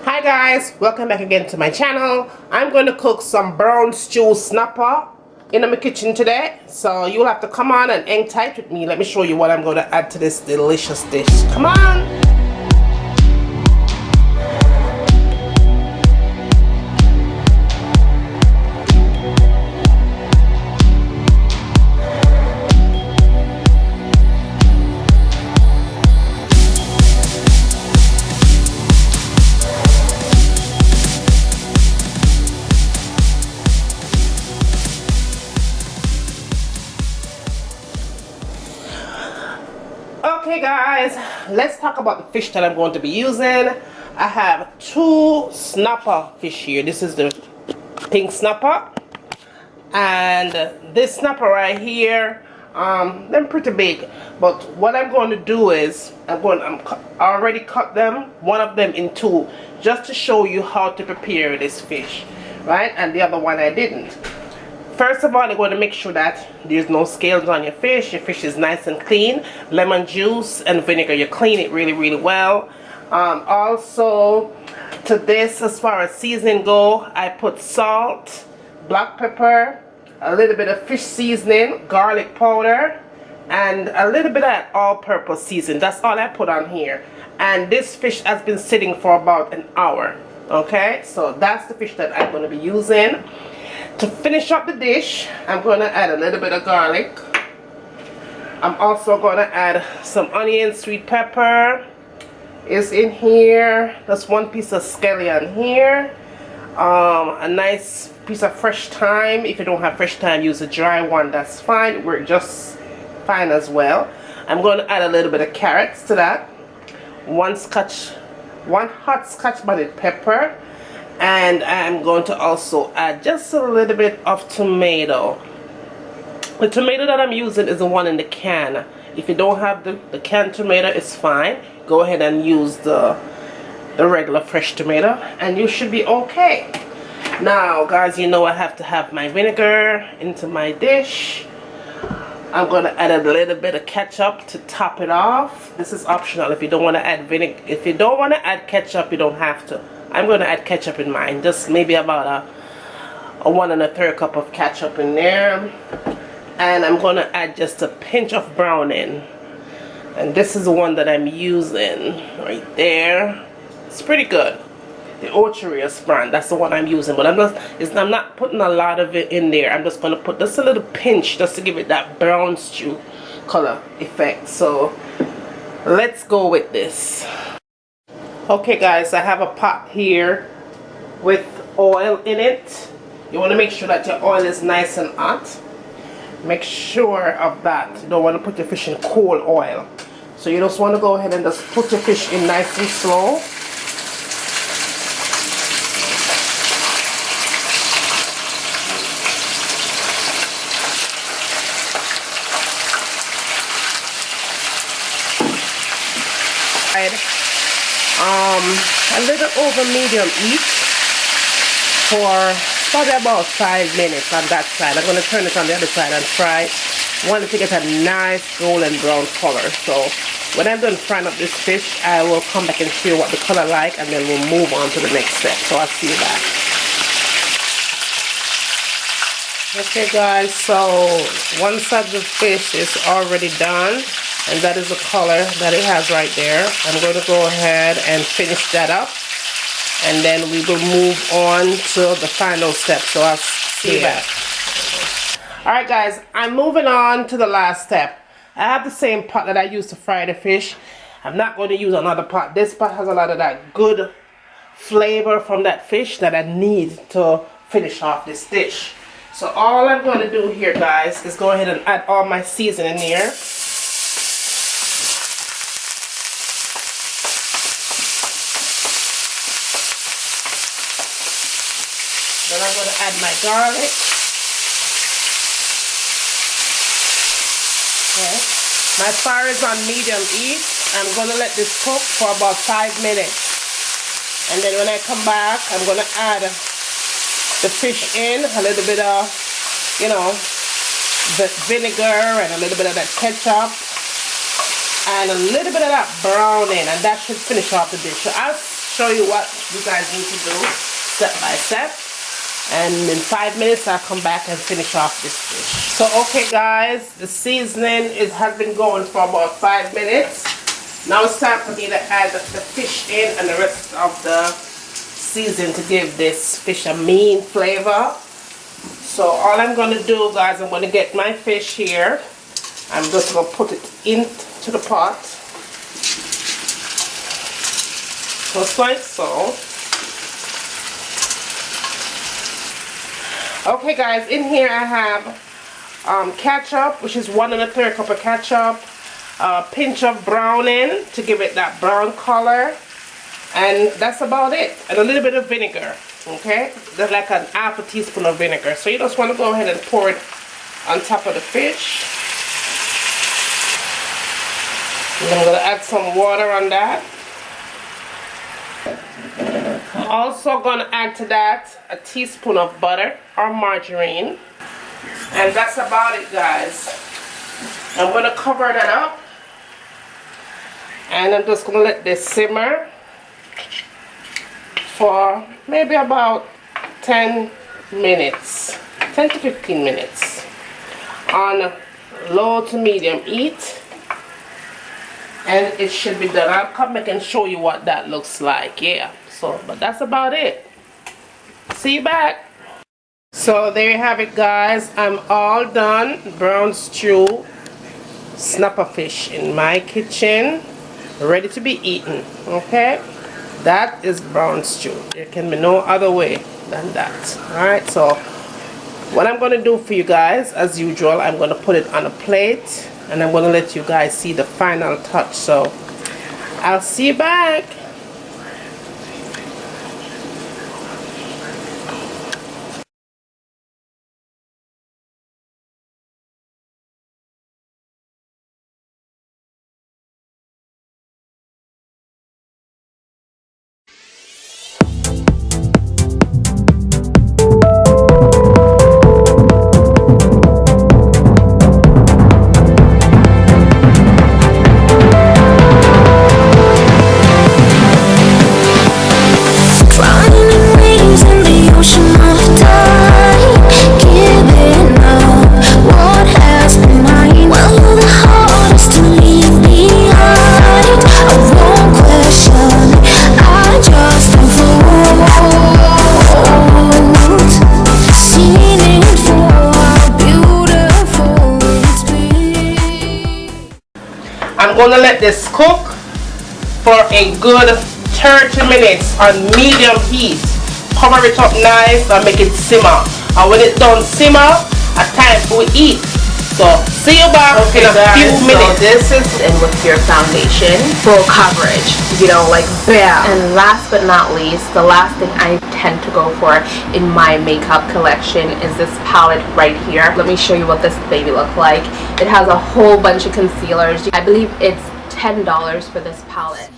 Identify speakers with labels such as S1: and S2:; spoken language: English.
S1: Hi guys, welcome back again to my channel. I'm going to cook some brown stew snapper in my kitchen today. So you'll have to come on and hang tight with me. Let me show you what I'm going to add to this delicious dish. Come on! Okay guys, let's talk about the fish that I'm going to be using. I have two snapper fish here. This is the pink snapper, and this snapper right here, they're pretty big. But what I'm going to do is I already cut them, one of them in two, just to show you how to prepare this fish, right? And the other one I didn't. First of all, you're going to make sure that there's no scales on your fish. Your fish is nice and clean. Lemon juice and vinegar, you clean it really well. Also, to this, as far as seasoning go, I put salt, black pepper, a little bit of fish seasoning, garlic powder, and a little bit of all-purpose seasoning. That's all I put on here. And this fish has been sitting for about an hour. Okay, so that's the fish that I'm going to be using. To finish up the dish, I'm going to add a little bit of garlic. I'm also going to add some onion, sweet pepper is in here. That's one piece of scallion here. A nice piece of fresh thyme. If you don't have fresh thyme, use a dry one. That's fine. It works just fine as well. I'm going to add a little bit of carrots to that. One hot scotch bonnet pepper. And I'm going to also add just a little bit of tomato. The tomato that I'm using is the one in the can. If you don't have the canned tomato, it's fine. Go ahead and use the regular fresh tomato and you should be okay. Now guys, you know I have to have my vinegar into my dish. I'm going to add a little bit of ketchup to top it off. This is optional. If you don't want to add vinegar, if you don't want to add ketchup, you don't have to. I'm going to add ketchup in mine, just maybe about a 1 1/3 cup of ketchup in there. And I'm going to add just a pinch of browning. And this is the one that I'm using right there. It's pretty good. The OXTAIL brand, that's the one I'm using. But I'm not putting a lot of it in there. I'm just going to put just a little pinch just to give it that brown stew color effect. So let's go with this. Okay guys, I have a pot here with oil in it. You want to make sure that your oil is nice and hot. Make sure of that. You don't want to put your fish in cold oil. So you just want to go ahead and just put your fish in nice and slow. A little over medium heat for probably about 5 minutes on that side. I'm going to turn it on the other side and fry. I want it to get a nice golden brown color. So when I'm done frying up this fish, I will come back and show you what the color like, and then we'll move on to the next step. So I'll see you back. Okay guys, so one side of the fish is already done. And that is the color that it has right there. I'm going to go ahead and finish that up. And then we will move on to the final step. So I'll see you back. Alright guys, I'm moving on to the last step. I have the same pot that I used to fry the fish. I'm not going to use another pot. This pot has a lot of that good flavor from that fish that I need to finish off this dish. So all I'm going to do here guys is go ahead and add all my seasoning here. Then I'm going to add my garlic. Okay. My fire is on medium heat. I'm going to let this cook for about 5 minutes. And then when I come back, I'm going to add the fish in, a little bit of, you know, the vinegar and a little bit of that ketchup. and a little bit of that browning, and that should finish off the dish. So I'll show you what you guys need to do step by step, and in 5 minutes I'll come back and finish off this dish. So okay guys, the seasoning has been going for about 5 minutes. Now it's time for me to add the fish in and the rest of the season to give this fish a mean flavor. So all I'm going to do, guys, I'm going to get my fish here. I'm just going to put it into the pot, just like so. Okay guys, in here I have ketchup, which is 1 1/3 cup of ketchup, a pinch of browning to give it that brown color, and that's about it. And a little bit of vinegar, okay? That's like an half a teaspoon of vinegar. So you just want to go ahead and pour it on top of the fish. And I'm going to add some water on that. I'm also going to add to that a teaspoon of butter or margarine. And that's about it, guys. I'm going to cover that up. And I'm just going to let this simmer for maybe about 10 minutes, 10 to 15 minutes on low to medium heat, and it should be done. I'll come back and show you what that looks like. Yeah, so but that's about it. See you back. So there you have it, guys. I'm all done. Brown stew snapper fish in my kitchen, ready to be eaten. Okay, that is brown stew. There can be no other way than that. Alright, so what I'm going to do for you guys, as usual, I'm going to put it on a plate and I'm going to let you guys see the final touch. So I'll see you back. I'm going to let this cook for a good 30 minutes on medium heat. Cover it up nice and make it simmer. And when it's done simmer, a time for we eat. So see you back in a few minutes.
S2: So this is in with your foundation, full coverage, you know, like bam. And last but not least, the last thing I tend to go for in my makeup collection is this palette right here. Let me show you what this baby looks like. It has a whole bunch of concealers. I believe it's $10 for this palette.